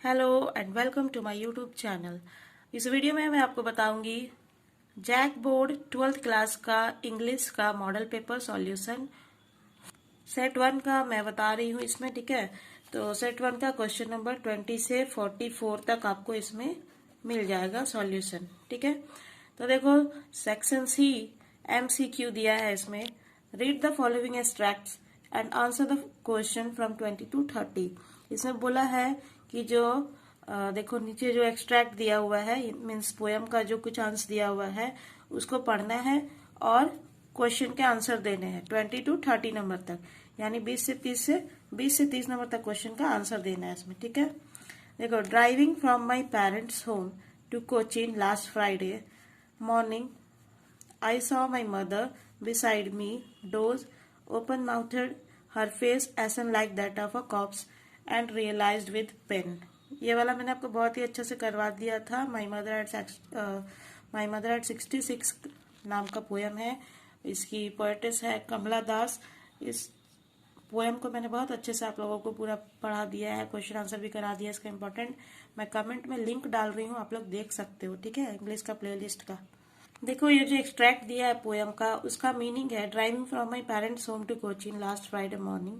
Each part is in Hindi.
Hello and welcome to my YouTube channel. इस वीडियो में मैं आपको बताऊंगी जैक बोर्ड 12th क्लास का इंग्लिश का मॉडल पेपर सॉल्यूशन सेट 1 का मैं बता रही हूँ इसमें। ठीक है, तो सेट 1 का क्वेश्चन नंबर 20 से 44 तक आपको इसमें मिल जाएगा सॉल्यूशन। ठीक है, तो देखो सेक्शन सी MCQ दिया है इसमें। Read the following extracts and answer the question from 20 to 30। इसमें बोला है कि जो देखो नीचे जो एक्सट्रैक्ट दिया हुआ है मीन्स पोयम का जो कुछ आंसर दिया हुआ है उसको पढ़ना है और क्वेश्चन के आंसर देने हैं 20 to 30 नंबर तक, यानी 20 से 30 नंबर तक क्वेश्चन का आंसर देना है इसमें। ठीक है, देखो driving from my parents home to Cochin last Friday morning I saw my mother beside me, doze, open-mouthed, her face ashen like that of a corpse, and realized with pain। ये वाला मैंने आपको बहुत ही अच्छे से करवा दिया था। माई मदर एट 66 नाम का पोयम है। इसकी पोएटिस है कमला दास। इस पोएम को मैंने बहुत अच्छे से आप लोगों को पूरा पढ़ा दिया है, क्वेश्चन आंसर भी करा दिया है इसका इम्पोर्टेंट। मैं कमेंट में लिंक डाल रही हूँ, आप लोग देख सकते हो। ठीक है, इंग्लिश का प्लेलिस्ट का। देखो ये जो एक्सट्रैक्ट दिया है पोयम का उसका मीनिंग है driving from my parents home to Cochin last Friday morning,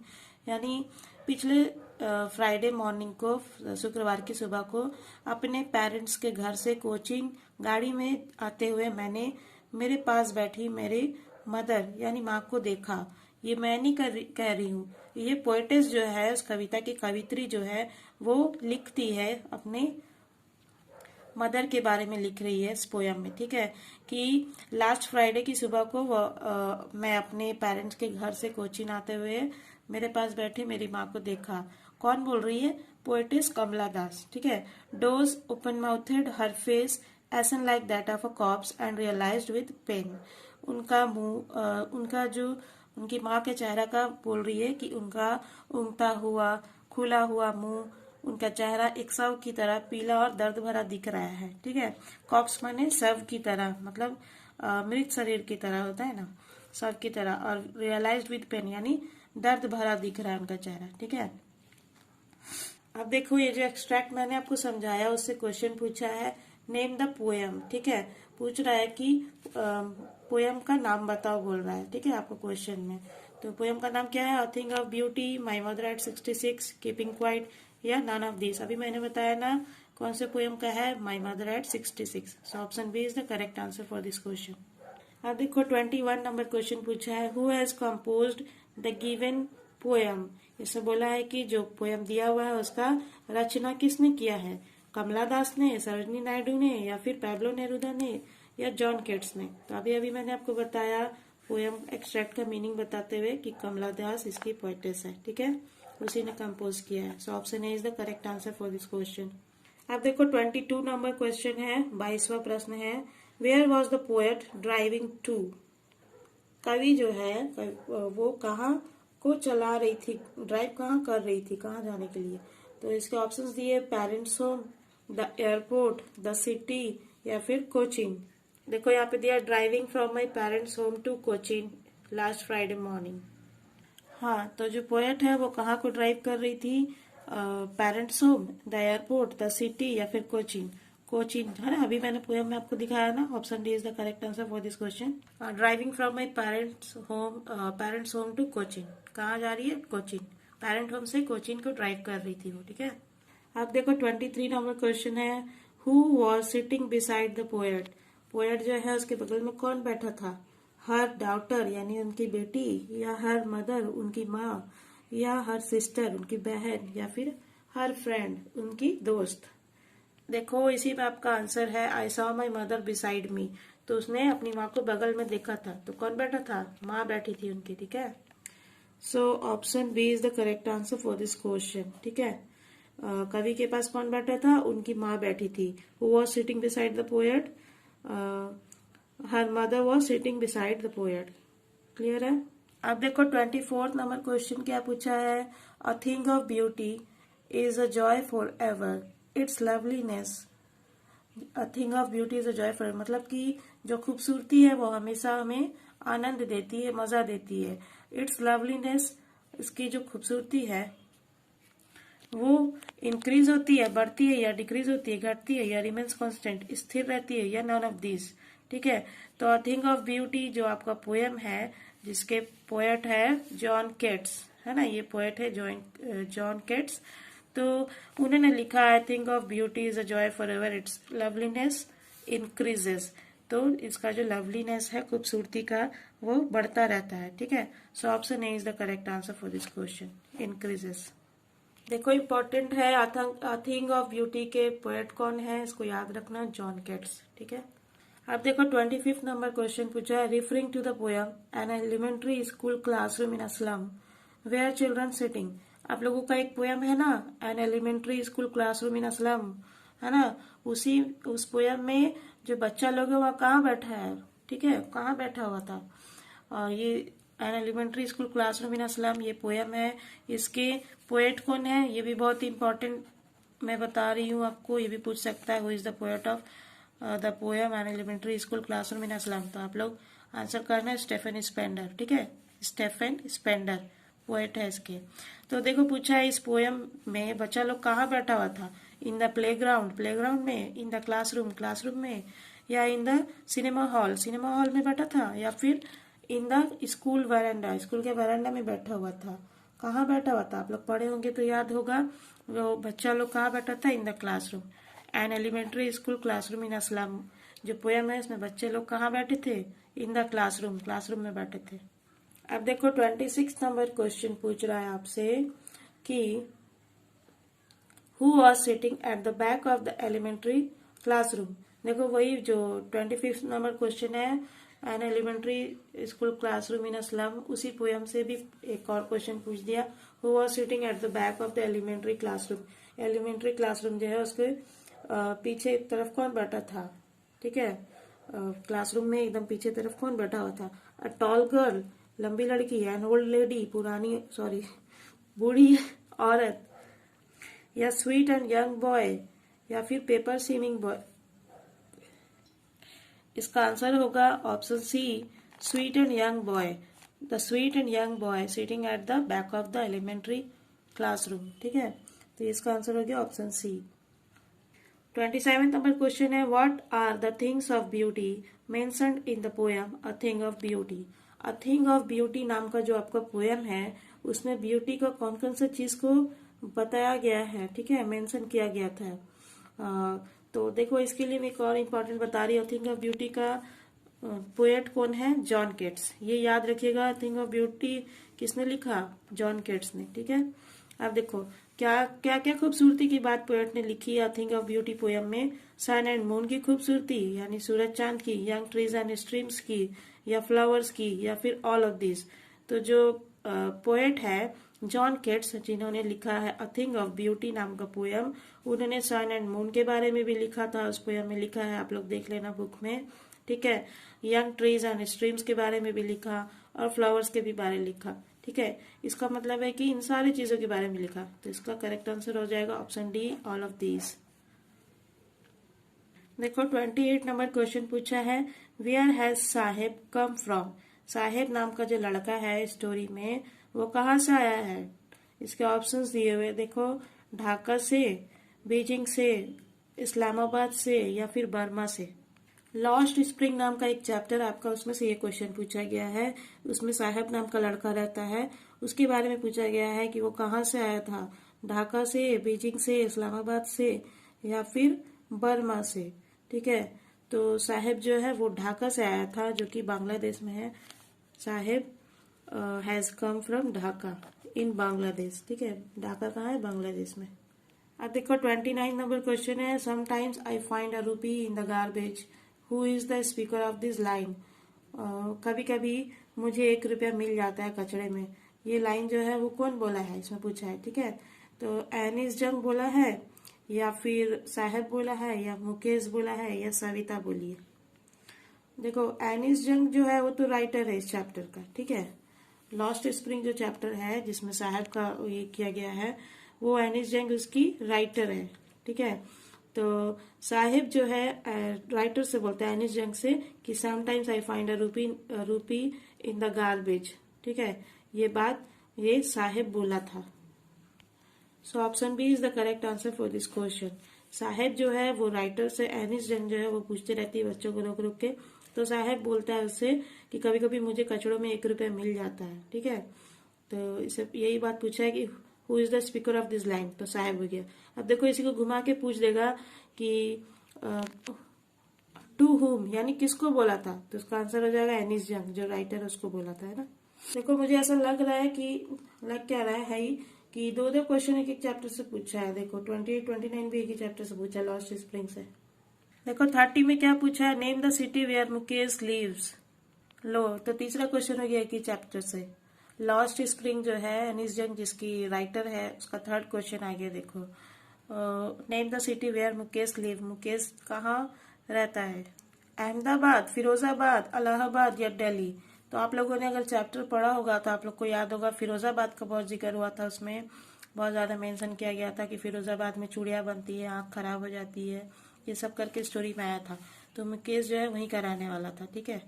यानी पिछले फ्राइडे मॉर्निंग को, शुक्रवार की सुबह को अपने पेरेंट्स के घर से कोचिंग गाड़ी में आते हुए मैंने मेरे पास बैठी मेरी मदर यानी माँ को देखा। ये मैं नहीं कह रही हूँ, ये पोएटिस जो है उस कविता की कवित्री जो है वो लिखती है, अपने मदर के बारे में लिख रही है इस पोयम में। ठीक है, कि लास्ट फ्राइडे की सुबह को मैं अपने पेरेंट्स के घर से कोचीन आते हुए मेरे पास बैठी मेरी माँ को देखा। कौन बोल रही है? पोएटिस कमला दास। ठीक है, those open mouthed, her face ashen like that of a corpse and realised with pain. उनका मुंह उनका जो उनकी माँ के चेहरा का बोल रही है कि उनका उंगता हुआ खुला हुआ मुंह, उनका चेहरा एक शव की तरह पीला और दर्द भरा दिख रहा है। ठीक है, कॉप्स माने शव की तरह, मतलब मृत शरीर की तरह होता है ना, शव की तरह। और रियलाइज्ड विद पेन यानी दर्द भरा दिख रहा है उनका चेहरा। ठीक है, अब देखो ये जो एक्सट्रैक्ट मैंने आपको समझाया उससे क्वेश्चन पूछा है नेम द पोयम। ठीक है, पूछ रहा है कि पोयम का नाम बताओ बोल रहा है। ठीक है, आपको क्वेश्चन में तो पोयम का नाम क्या है? A thing of beauty, my mother at 66, keeping quiet या नन ऑफ दिस। अभी मैंने बताया ना कौन से पोयम का है, my mother at 66। So option B is the correct answer for this question. अब देखो 21 नंबर क्वेश्चन पूछा है who has composed the given poem. इसे बोला है कि जो पोयम दिया हुआ है उसका रचना किसने किया है? कमला दास ने, सरोजिनी नायडू ने, या फिर पैब्लो नेरुदा ने, या जॉन केट्स ने। तो अभी अभी मैंने आपको बताया पोयम एक्सट्रैक्ट का मीनिंग बताते हुए कि कमला दास इसकी पोएटिस है। ठीक है, उसी ने कंपोज किया है। So option A is the correct answer for this question. अब देखो 22 नंबर क्वेश्चन है, 22वां प्रश्न है where was the poet driving to. कवि जो है वो कहाँ को चला रही थी, ड्राइव कहाँ कर रही थी, कहाँ जाने के लिए। तो इसके ऑप्शंस दिए parents home, the airport, the city, या फिर कोचिन। देखो यहाँ पे दिया driving from my parents home to Cochin last Friday morning. हाँ, तो जो पोएट है वो कहाँ को ड्राइव कर रही थी? Parents home, the airport, the city, या फिर कोचिन। कोचिन है ना, अभी मैंने पोएम में आपको दिखाया ना। Option D is the correct answer for this question. Driving from my parents home to Cochin, कहाँ जा रही है? कोचिन। पेरेंट होम से कोचिन को ड्राइव कर रही थी वो। ठीक है, अब देखो 23 नंबर क्वेश्चन है who was sitting beside the poet. Poet जो है उसके बगल में कौन बैठा था? हर डॉटर यानी उनकी बेटी, या हर मदर उनकी माँ, या हर सिस्टर उनकी बहन, या फिर हर फ्रेंड उनकी दोस्त। देखो इसी में आपका आंसर है I saw my mother beside me. तो उसने अपनी माँ को बगल में देखा था, तो कौन बैठा था? माँ बैठी थी उनकी। ठीक है, so option B is the correct answer for this question. ठीक है, कवि के पास कौन बैठा था? उनकी माँ बैठी थी। Who was sitting beside the poet? Her mother was sitting beside the poet. Clear है? अब देखो 24 नंबर क्वेश्चन क्या पूछा है a thing of beauty is a joy for ever, it's loveliness. A thing of beauty is a joy for, मतलब कि जो खूबसूरती है वो हमेशा हमें आनंद देती है, मजा देती है। इट्स लवलीनेस, इसकी जो खूबसूरती है वो इंक्रीज होती है, बढ़ती है, या डिक्रीज होती है, घटती है, या रिमेन्स कांस्टेंट, स्थिर रहती है, या नॉन ऑफ दिस। ठीक है, तो अ थिंग ऑफ ब्यूटी जो आपका पोएम है, जिसके पोएट है जॉन केट्स, है ना, ये पोएट है जॉन केट्स। तो उन्होंने लिखा है thing of beauty is a joy for ever, it's loveliness increases. तो इसका जो लवलीनेस है, खूबसूरती का, वो बढ़ता रहता है। ठीक है, so option A is the correct answer for this question, increases. देखो इम्पोर्टेंट है, अ थिंग ऑफ ब्यूटी के पोएट कौन है, इसको याद रखना, जॉन केट्स। ठीक है, अब देखो 25th नंबर क्वेश्चन पूछा है, referring to the poem an elementary school classroom in a slum where children sitting. आप लोगों का एक पोयम है ना, an elementary school classroom in a slum, है ना, उस पोयम में जो बच्चा लोग है वह कहाँ बैठा है, ठीक है, कहाँ बैठा हुआ था। और ये an elementary school classroom in a slum ये पोयम है, इसके पोएट कौन है, ये भी बहुत इंपॉर्टेंट मैं बता रही हूँ आपको, ये भी पूछ सकता है, who is the poet of the poem an elementary school classroom in a slum. तो आप लोग आंसर करना है स्टेफन स्पेंडर। ठीक है, स्टेफन स्पेंडर पोएट है इसके। तो देखो पूछा है, इस पोएम में बच्चा लोग कहाँ बैठा हुआ था, इन द प्लेग्राउंड में, इन द क्लासरूम में, या इन द सिनेमा हॉल में बैठा था, या फिर इन द स्कूल स्कूल के वरांडा में बैठा हुआ था। कहाँ बैठा हुआ था, आप लोग पढ़े होंगे तो याद होगा, वो बच्चा लोग कहाँ बैठा था, in the classroom. An elementary school classroom in a slum जो पोयम है, इसमें बच्चे लोग कहाँ बैठे थे, इन द क्लासरूम में बैठे थे। अब देखो 26 नंबर क्वेश्चन पूछ रहा है आपसे कि who was sitting at the back of the elementary classroom. देखो वही जो 25th नंबर क्वेश्चन है, an elementary school classroom in slum, उसी पोयम से भी एक और क्वेश्चन पूछ दिया, who was sitting at the back of the elementary classroom. Elementary classroom जो है उसके पीछे तरफ कौन बैठा था, ठीक है, क्लासरूम में एकदम पीछे तरफ कौन बैठा हुआ था, अ टॉल गर्ल लंबी लड़की, एन ओल्ड लेडी बूढ़ी औरत, या स्वीट एंड यंग बॉय, या फिर पेपर सीमिंग बॉय। इसका आंसर होगा option C, sweet and young boy, the sweet and young boy sitting at the back of the elementary classroom. ठीक है, तो इसका आंसर हो गया ऑप्शन सी। 27 नंबर क्वेश्चन है, what are the things of beauty mentioned in the poem a thing of beauty. A thing of beauty नाम का जो आपका पोयम है, उसमें ब्यूटी का कौन कौन सा चीज को बताया गया है, ठीक है, मेंशन किया गया था। तो देखो इसके लिए मैं एक और इम्पोर्टेंट बता रही हूँ, थिंग ऑफ ब्यूटी का पोएट कौन है, जॉन केट्स। ये याद रखिएगा, थिंग ऑफ ब्यूटी किसने लिखा, जॉन केट्स ने। ठीक है, अब देखो क्या क्या क्या खूबसूरती की बात पोएट ने लिखी है थिंग ऑफ ब्यूटी पोयम में, सन एंड मून की खूबसूरती, यानी सूरज चांद की, यंग ट्रीज एंड स्ट्रीम्स की, या फ्लावर्स की, या फिर ऑल ऑफ दिस। तो जो पोएट है जॉन केट्स, जिन्होंने लिखा है अ थिंग ऑफ ब्यूटी नाम का पोयम, उन्होंने सन एंड मून के बारे में भी लिखा था, उस पोयम में लिखा है, आप लोग देख लेना बुक में। ठीक है, यंग ट्रीज एंड स्ट्रीम्स के बारे में भी लिखा, और फ्लावर्स के भी बारे में लिखा। ठीक है, इसका मतलब है कि इन सारी चीजों के बारे में लिखा, तो इसका करेक्ट आंसर हो जाएगा option D, all of these. देखो 28 नंबर क्वेश्चन पूछा है, where has Saheb come from. Saheb नाम का जो लड़का है स्टोरी में, वो कहाँ से आया है। इसके ऑप्शंस दिए हुए देखो, ढाका से, बीजिंग से, इस्लामाबाद से, या फिर बर्मा से। लॉस्ट स्प्रिंग नाम का एक चैप्टर आपका, उसमें से ये क्वेश्चन पूछा गया है। उसमें साहेब नाम का लड़का रहता है, उसके बारे में पूछा गया है कि वो कहाँ से आया था, ढाका से, बीजिंग से, इस्लामाबाद से, या फिर बर्मा से। ठीक है, तो साहेब जो है वो ढाका से आया था, जो कि बांग्लादेश में है। साहेब हैज कम फ्रॉम ढाका इन बांग्लादेश। ठीक है, ढाका कहाँ है, बांग्लादेश में। अब देखो 29 नंबर क्वेश्चन है, समटाइम्स आई फाइंड अ रूपी in the garbage, who is the speaker of this line. कभी कभी मुझे 1 रुपया मिल जाता है कचड़े में, ये लाइन जो है वो कौन बोला है, इसमें पूछा है। ठीक है, तो एनिस जंग बोला है, या फिर साहेब बोला है, या मुकेश बोला है, या सविता बोली है। देखो एनिस जंग जो है वो तो राइटर है इस चैप्टर का। ठीक है, लॉस्ट स्प्रिंग जो चैप्टर है जिसमें साहेब का ये किया गया है, वो एनिस जंग उसकी राइटर है। ठीक है, तो साहिब जो है राइटर से बोलता है एनिस जंग से कि समटाइम्स आई फाइंड अ रूपी इन द गार्बेज। ठीक है, ये बात ये साहिब बोला था। So option B is the correct answer for this question. Saheb जो है वो राइटर से एनिस जंग जो है वो पूछती रहती है बच्चों को रुक रुक के। तो साहेब बोलता है उससे कि कभी कभी मुझे कचड़ों में 1 रुपया मिल जाता है, ठीक है। तो इसे यही बात पूछा है कि who is the speaker of this line, तो साहेब हो गया। अब देखो इसी को घुमा के पूछ देगा कि टू हुम यानी किसको बोला था, तो उसका आंसर हो जाएगा एनिस जंग, जो राइटर है उसको बोला था, है ना। देखो मुझे ऐसा लग रहा है कि लग क्या रहा है ही कि दो दो क्वेश्चन एक एक चैप्टर से पूछा है। देखो 28 29 भी एक ही चैप्टर से पूछा है, लॉस्ट स्प्रिंग से। देखो 30 में क्या पूछा है, name the city where Mukesh lives. लो तो तीसरा क्वेश्चन हो गया एक ही चैप्टर से। लॉस्ट स्प्रिंग जो है एनिस जंग जिसकी राइटर है उसका थर्ड क्वेश्चन आ गया। देखो name the city where Mukesh live, Mukesh कहाँ रहता है, अहमदाबाद, फिरोजाबाद, इलाहाबाद या दिल्ली। तो आप लोगों ने अगर चैप्टर पढ़ा होगा तो आप लोग को याद होगा फिरोजाबाद का बहुत जिक्र हुआ था, उसमें बहुत ज्यादा मेंशन किया गया था कि फिरोजाबाद में चूड़ियां बनती है, आंख खराब हो जाती है, ये सब करके स्टोरी में आया था। तो मुकेश जो है वहीं का रहने वाला था, ठीक है।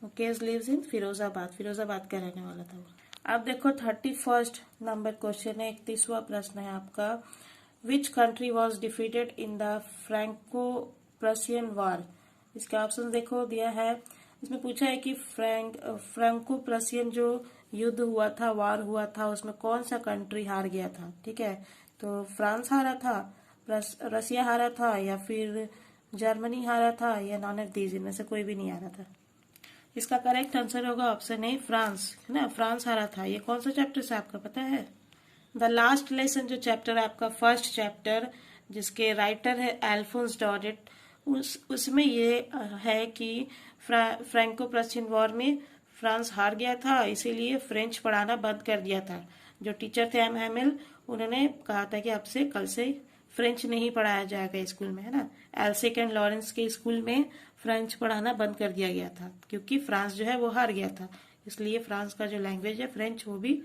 मुकेश लिव्स इन फिरोजाबाद, फिरोजाबाद का रहने वाला था वो। अब देखो 31 नंबर क्वेश्चन है, 31वां प्रश्न है आपका। Which country was defeated in the Franco Prussian war. इसके ऑप्शन देखो दिया है। इसमें पूछा है कि फ्रैंको प्रशियन जो युद्ध हुआ था, वार हुआ था, उसमें कौन सा कंट्री हार गया था, ठीक है। तो फ्रांस हारा था, रसिया हारा था, या फिर जर्मनी हारा था, या नॉन ऑफ दीज, इनमें से कोई भी नहीं हारा था। इसका करेक्ट आंसर होगा ऑप्शन ए फ्रांस, है ना। फ्रांस हारा था। ये कौन सा चैप्टर से आपका पता है? द लास्ट लेसन जो चैप्टर है आपका, फर्स्ट चैप्टर, जिसके राइटर है अल्फोंस डॉडेट, उसमें ये है कि फ्रैंको प्रशियन वॉर में फ्रांस हार गया था, इसीलिए फ्रेंच पढ़ाना बंद कर दिया था। जो टीचर थे एम हैमिल, उन्होंने कहा था कि अब से कल से फ्रेंच नहीं पढ़ाया जाएगा स्कूल में, है ना। एल्सिक एंड लॉरेंस के स्कूल में फ्रेंच पढ़ाना बंद कर दिया गया था, क्योंकि फ्रांस जो है वो हार गया था, इसलिए फ्रांस का जो लैंग्वेज है फ्रेंच, वो भी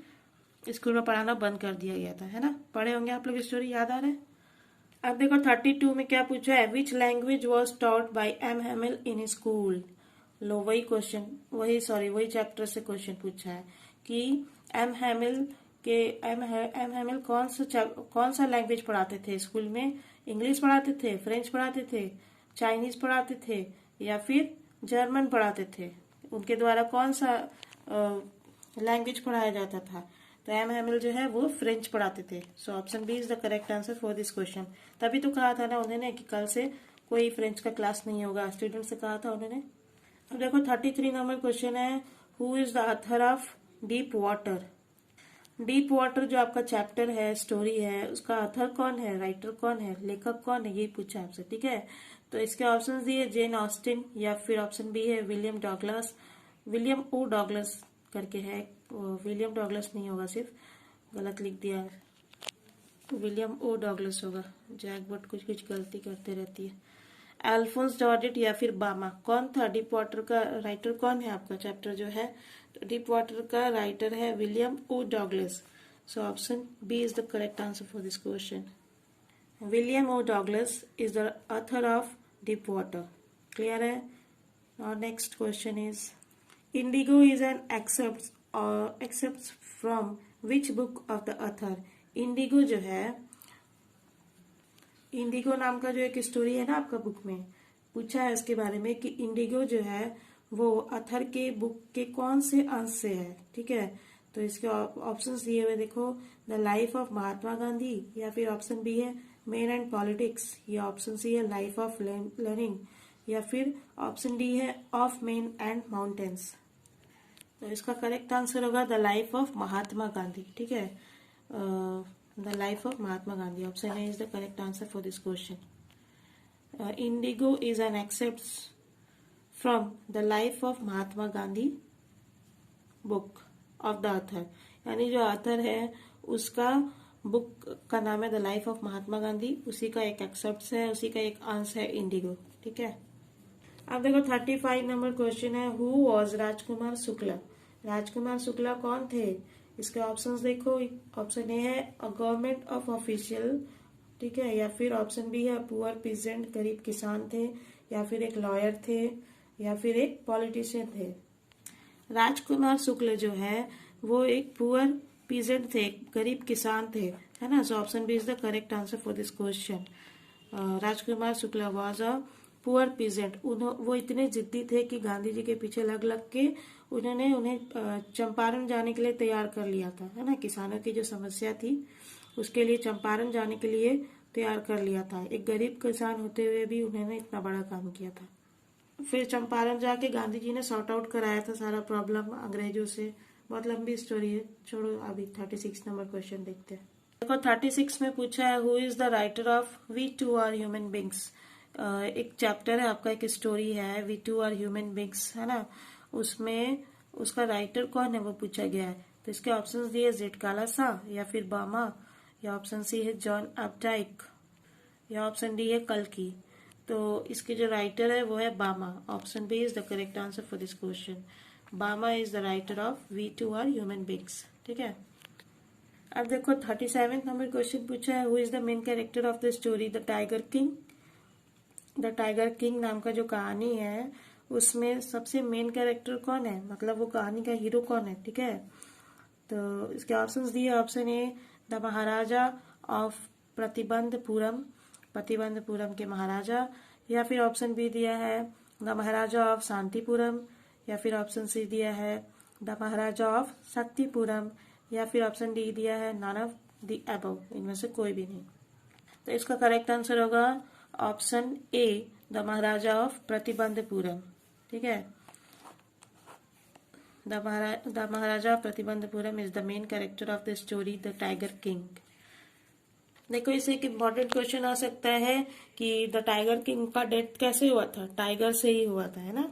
स्कूल में पढ़ाना बंद कर दिया गया था, है ना। पढ़े होंगे आप लोग स्टोरी, याद आ रहा है। अब देखो 32 में क्या पूछा है, which language was taught by M Hamel in school. लो वही क्वेश्चन, वही चैप्टर से क्वेश्चन पूछा है कि एम हैमिल कौन सा लैंग्वेज पढ़ाते थे स्कूल में। इंग्लिश पढ़ाते थे, फ्रेंच पढ़ाते थे, चाइनीज पढ़ाते थे, या फिर जर्मन पढ़ाते थे। उनके द्वारा कौन सा लैंग्वेज पढ़ाया जाता था। तो एम हैमिल जो है वो फ्रेंच पढ़ाते थे। So option B is the correct answer for this question. तभी तो कहा था ना उन्होंने कि कल से कोई फ्रेंच का क्लास नहीं होगा, स्टूडेंट से कहा था उन्होंने। अब देखो 33 नंबर क्वेश्चन है, who is the author of deep water. Deep water जो आपका चैप्टर है, स्टोरी है, उसका ऑथर कौन है, राइटर कौन है, लेखक कौन है, ये पूछा आपसे, ठीक है। तो इसके ऑप्शन दिए जेन ऑस्टिन, या फिर ऑप्शन बी है William Douglas, William O Douglas करके है, विलियम डॉगलस नहीं होगा, सिर्फ गलत लिख दिया है, विलियम ओ डॉगलस होगा। जैकबर्ट कुछ कुछ गलती करते रहती है। अल्फोंस डॉडेट या फिर बामा, कौन था डीप वाटर का राइटर, कौन है आपका चैप्टर जो है। तो डीप वाटर का राइटर है William O Douglas. So option B is the correct answer for this question. William O Douglas is the author of deep water. Clear है। और next question is, Indigo is an excerpt from which book of the author. Indigo जो है, इंडिगो नाम का जो एक स्टोरी है ना आपका बुक में, पूछा है उसके बारे में कि इंडिगो जो है वो ऑथर के बुक के कौन से अंश से है, ठीक है। तो इसके ऑप्शंस दिए हुए देखो, the life of Mahatma Gandhi, या फिर ऑप्शन बी है मेन एंड पॉलिटिक्स, या ऑप्शन सी है लाइफ ऑफ लर्निंग, या फिर ऑप्शन डी है ऑफ मेन एंड माउंटेन्स। तो इसका करेक्ट आंसर होगा the life of Mahatma Gandhi, ठीक है। The life of Mahatma Gandhi, option A is the correct answer for this question. Indigo is an excerpt from the life of Mahatma Gandhi book of the author, यानी जो ऑथर है उसका बुक का नाम है the life of Mahatma Gandhi, उसी का एक एक्सेप्ट है, उसी का एक अंश है इंडिगो, ठीक है। अब देखो 35 नंबर क्वेश्चन है, हु वॉज राजकुमार शुक्ला। राजकुमार शुक्ला कौन थे। इसके ऑप्शंस देखो, ऑप्शन ए है अ गवर्नमेंट ऑफ ऑफिशियल, ठीक है, या फिर ऑप्शन बी है पुअर पीजेंट, गरीब किसान थे, या फिर एक लॉयर थे, या फिर एक पॉलिटिशियन थे। राजकुमार शुक्ल जो है वो एक पुअर पीजेंट थे, गरीब किसान थे, है ना। So option B is the correct answer for this question. Rajkumar Shukla was a poor peasant. वो इतने जिद्दी थे कि गांधी जी के पीछे लग लग के उन्होंने उन्हें चंपारण जाने के लिए तैयार कर लिया था, है ना। किसानों की जो समस्या थी उसके लिए चंपारण जाने के लिए तैयार कर लिया था। एक गरीब किसान होते हुए भी उन्होंने इतना बड़ा काम किया था। फिर चंपारण जाके गांधी जी ने सॉर्ट आउट कराया था सारा प्रॉब्लम अंग्रेजों से। बहुत लंबी स्टोरी है, छोड़ो। अभी 36 नंबर क्वेश्चन देखते हैं। देखो 36 में पूछा है who is the writer of we too are human beings. एक चैप्टर है आपका, एक स्टोरी है we too are human beings, है ना। उसमें उसका राइटर कौन है वो पूछा गया है। तो इसके ऑप्शन दिए जेड कालासा, या फिर बामा, या ऑप्शन सी है जॉन अपडाइक, या ऑप्शन डी है कल्कि। तो इसके जो राइटर है वो है Bama. Option B is the correct answer for this question. Bama is the writer of we too are human beings, ठीक है। अब देखो 37 नंबर क्वेश्चन पूछा है who is the main character of the story the tiger king. The tiger king नाम का जो कहानी है उसमें सबसे मेन कैरेक्टर कौन है, मतलब वो कहानी का हीरो कौन है, ठीक है। तो इसके ऑप्शंस दिए। Option A the Maharaja of Pratibandapuram, Pratibandapuram के महाराजा, या फिर ऑप्शन बी दिया है द महाराजा ऑफ शांतिपुरम, या फिर ऑप्शन सी दिया है द महाराजा ऑफ शक्तिपुरम, या फिर ऑप्शन डी दिया है नन ऑफ द अबव, इनमें से कोई भी नहीं। तो इसका करेक्ट आंसर होगा option A the Maharaja of Pratibandapuram, ठीक है। The Maharaja of Pratibandapuram is the main character of the story the tiger king. देखो इसे एक इम्पोर्टेंट क्वेश्चन आ सकता है कि द टाइगर किंग का डेथ कैसे हुआ था, टाइगर से ही हुआ था, है ना।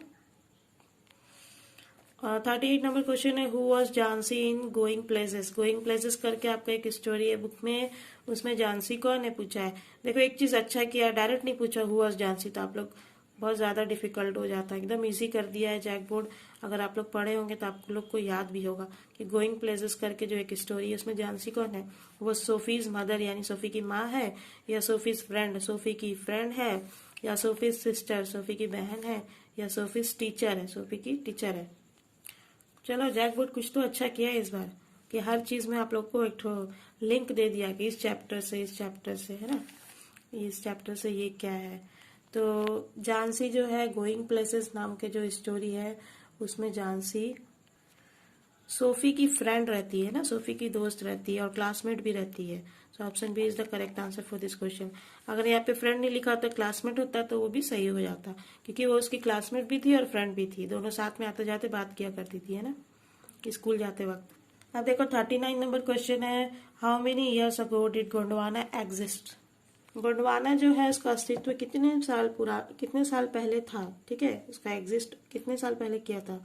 38 नंबर क्वेश्चन है who was Jhansi in going places. Going places करके आपका एक स्टोरी है बुक में, उसमें झांसी कौन है पूछा है। देखो एक चीज अच्छा किया, डायरेक्ट नहीं पूछा हु वॉज झांसी, तो आप लोग बहुत ज्यादा डिफिकल्ट हो जाता है। एकदम इजी कर दिया है जैक बोर्ड। अगर आप लोग पढ़े होंगे तो आप लोग को याद भी होगा कि गोइंग प्लेसेस करके जो एक स्टोरी है उसमें झांसी कौन है, वो सोफीज मदर यानी सोफी की माँ है, या सोफीज फ्रेंड सोफी की फ्रेंड है, या सोफीज सिस्टर सोफी की बहन है, या सोफीज टीचर है सोफी की टीचर है। चलो जैक बोर्ड कुछ तो अच्छा किया है इस बार कि हर चीज में आप लोग को एक लिंक दे दिया कि इस चैप्टर से इस चैप्टर से, है ना, इस चैप्टर से ये क्या है। तो झांसी जो है गोइंग प्लेसेस नाम के जो स्टोरी है उसमें झांसी सोफी की फ्रेंड रहती है ना, सोफी की दोस्त रहती है और क्लासमेट भी रहती है। So option B is the correct answer for this question. अगर यहाँ पे फ्रेंड नहीं लिखा होता क्लासमेट होता तो वो भी सही हो जाता, क्योंकि वो उसकी क्लासमेट भी थी और फ्रेंड भी थी, दोनों साथ में आते जाते बात किया करती थी, है ना, स्कूल जाते वक्त। अब देखो 39 नंबर क्वेश्चन है how many years ago did Gondwana exist. Gondwana जो है उसका अस्तित्व कितने साल पहले था, ठीक है, उसका एग्जिस्ट कितने साल पहले किया था।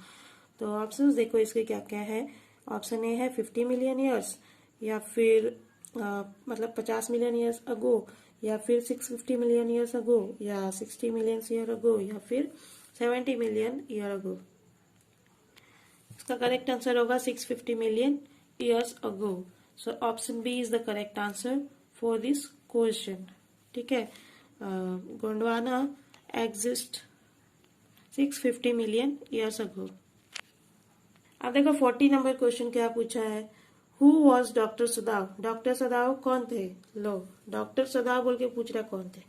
तो ऑप्शंस देखो इसके क्या क्या है। ऑप्शन ए है 50 मिलियन ईयर्स, या फिर मतलब 50 मिलियन ईयर्स अगो, या फिर 650 मिलियन ईयर्स अगो, या 60 मिलियन ईयर अगो, या फिर 70 मिलियन ईयर अगो। इसका करेक्ट आंसर होगा 650 million years ago. So option B is the correct answer for this question, ठीक है। Gondwana exist 650 million years ago. अब देखो 40 नंबर क्वेश्चन क्या पूछा है हु वॉज डॉक्टर सदाव। डॉक्टर सदाव कौन थे, लो डॉक्टर सदाव बोल के पूछ रहा कौन थे।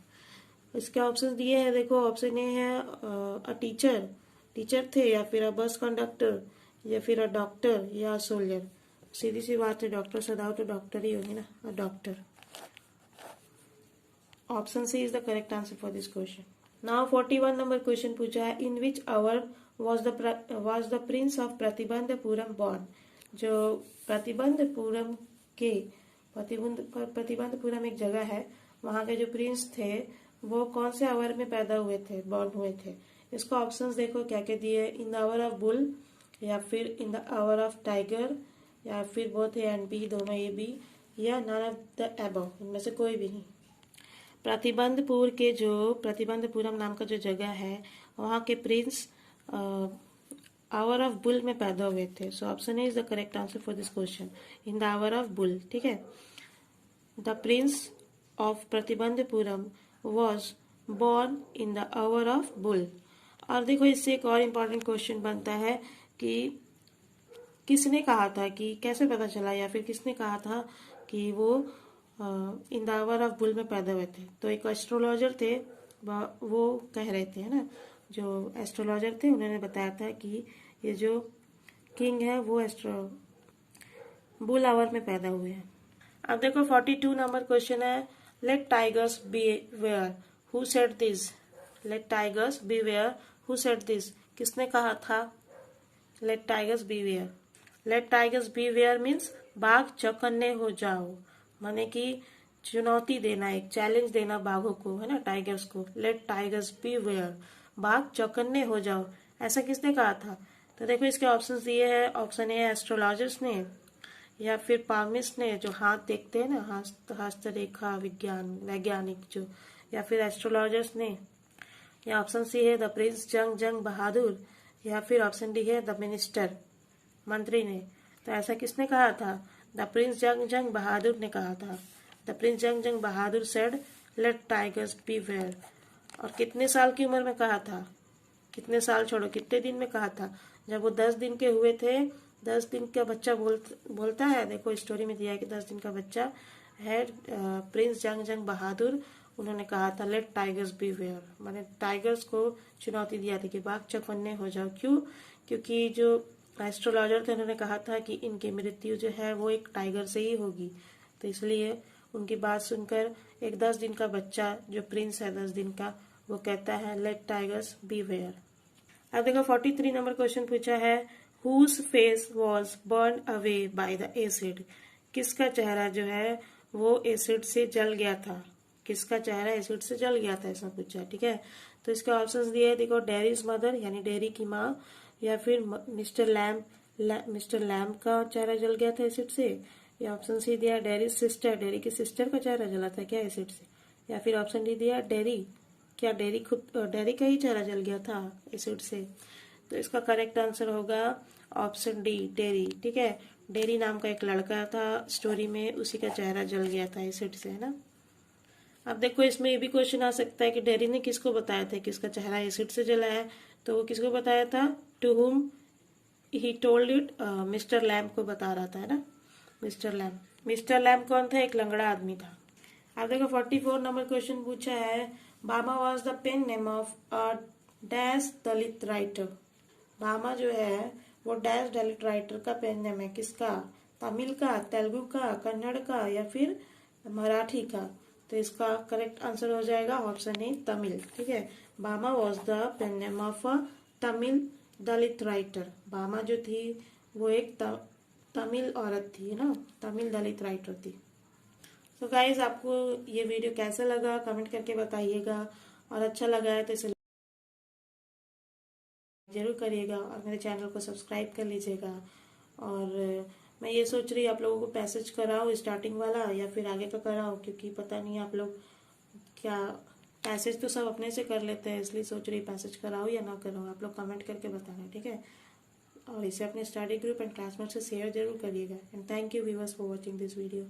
इसके ऑप्शन दिए हैं, देखो ऑप्शन ए है अ टीचर, टीचर थे, या फिर अ बस कंडक्टर, या फिर अ डॉक्टर, या सोल्जर। सीधी सी बात है डॉक्टर सदाव तो डॉक्टर ही होंगे ना, a doctor. Option C is the correct answer for this question. Now 41 number question पूछा है in which hour was the prince of Pratibandhapuram born. जो प्रतिबंधपुरम के प्रतिबंधपुरम एक जगह है, वहां के जो प्रिंस थे वो कौन से आवर में पैदा हुए थे, बॉर्न हुए थे। इसका ऑप्शंस देखो क्या क्या दिए, in the hour of bull, या फिर in the hour of tiger, या फिर बोथ ए एंड बी, दोनों ए बी, या नन ऑफ द अबव, इनमें से कोई भी नहीं। प्रतिबंधपुरम नाम का जो जगह है वहाँ के प्रिंस आवर ऑफ बुल में पैदा हुए थे। So option is the correct answer for this question, in the hour of bull, ठीक है। The prince of Pratibandapuram was born in the hour of bull. और देखो इससे एक और इम्पोर्टेंट क्वेश्चन बनता है कि किसने कहा था कि कैसे पता चला या फिर किसने कहा था कि वो in the hour of bull में पैदा हुए थे। तो एक एस्ट्रोलॉजर थे, वो कह रहे थे, है ना, जो एस्ट्रोलॉजर थे उन्होंने बताया था कि ये जो किंग है वो बुल आवर में पैदा हुए हैं। अब देखो 42 नंबर क्वेश्चन है, let tigers beware, who said this. Let tigers beware, who said this, किसने कहा था let tigers beware. Let tigers beware means बाघ चौकन्ने हो जाओ, माने कि चुनौती देना, एक चैलेंज देना बाघों को, है ना, टाइगर्स को। लेट टाइगर्स बी वेयर, बाघ चौकन्ने हो जाओ, ऐसा किसने कहा था। तो देखो इसके ऑप्शंस दिए हैं। ऑप्शन ए एस्ट्रोलॉजर्स ने, या फिर पामिस्ट ने, जो हाथ देखते हैं ना, हस्तरेखा विज्ञान वैज्ञानिक जो, या फिर एस्ट्रोलॉजर्स ने, या ऑप्शन सी है द प्रिंस जंग जंग बहादुर, या फिर ऑप्शन डी है द मिनिस्टर, मंत्री ने। तो ऐसा किसने कहा था, द प्रिंस जंग जंग बहादुर ने कहा था। The prince Jung Jung Bahadur said let tigers beware. और कितने साल की उम्र में कहा था, कितने साल छोड़ो कितने दिन में कहा था, जब वो 10 दिन के हुए थे। 10 दिन का बच्चा बोलता है, देखो स्टोरी में दिया है कि 10 दिन का बच्चा है, प्रिंस जंग जंग बहादुर, उन्होंने कहा था लेट टाइगर्स बी वेयर, माने टाइगर्स को चुनौती दिया था कि बाघ चौकन्ने हो जाओ। क्यों, क्योंकि जो एस्ट्रोलॉजर थे उन्होंने कहा था कि इनकी मृत्यु जो है वो एक टाइगर से ही होगी। तो इसलिए उनकी बात सुनकर एक 10 दिन का बच्चा जो प्रिंस है 10 दिन का, वो कहता है लेट टाइगर्स बी वेयर। अब देखो 43 नंबर क्वेश्चन पूछा है, whose face was burn away by the acid, किसका चेहरा जो है वो एसिड से जल गया था, किसका चेहरा एसिड से जल गया था, ऐसा पूछा है। ठीक है, तो इसके ऑप्शंस दिए हैं, देखो डेरीज मदर यानी डेरी की माँ, या फिर मिस्टर लैम्प का चेहरा जल गया था एसिड से, या ऑप्शन सी दिया डेरी सिस्टर, डेरी की सिस्टर का चेहरा जला था क्या एसिड से, या फिर ऑप्शन डी दिया डेरी, क्या डेरी डेरी का ही चेहरा जल गया था एसिड से। तो इसका करेक्ट आंसर होगा ऑप्शन डी डेरी। ठीक है, डेरी नाम का एक लड़का था स्टोरी में, उसी का चेहरा जल गया था एसिड से, है ना। अब देखो इसमें ये भी क्वेश्चन आ सकता है कि डेरी ने किसको बताया था किसका चेहरा एसिड से जला है, तो वो किसको बताया था, to whom he told it, mister Lamp को बता रहा था, है ना, मिस्टर लैम्प। मिस्टर लैम्प कौन था, एक लंगड़ा आदमी था। अब देखो 44 नंबर क्वेश्चन पूछा है, Bama was the pen name of a dash Dalit writer. Bama जो है वो डैश दलित राइटर का पेन नेम है, किसका, तमिल का, तेलुगु का, कन्नड़ का, या फिर मराठी का। तो इसका करेक्ट आंसर हो जाएगा ऑप्शन ए तमिल। ठीक है, Bama was the pen name of a Tamil Dalit writer. Bama जो थी वो एक तमिल औरत थी, है ना, तमिल दलित राइटर थी। तो गाइज आपको ये वीडियो कैसा लगा कमेंट करके बताइएगा, और अच्छा लगा है तो इसे जरूर करिएगा, और मेरे चैनल को सब्सक्राइब कर लीजिएगा। और मैं ये सोच रही आप लोगों को पैसेज कराऊँ स्टार्टिंग वाला या फिर आगे का कराऊँ, क्योंकि पता नहीं आप लोग क्या, पैसेज तो सब अपने से कर लेते हैं, इसलिए सोच रही पैसेज कराऊँ या ना कराऊँ, आप लोग कमेंट करके बताना। ठीक है, और इसे अपने स्टडी ग्रुप एंड क्लासमेट से शेयर जरूर करिएगा। And thank you viewers for watching this video.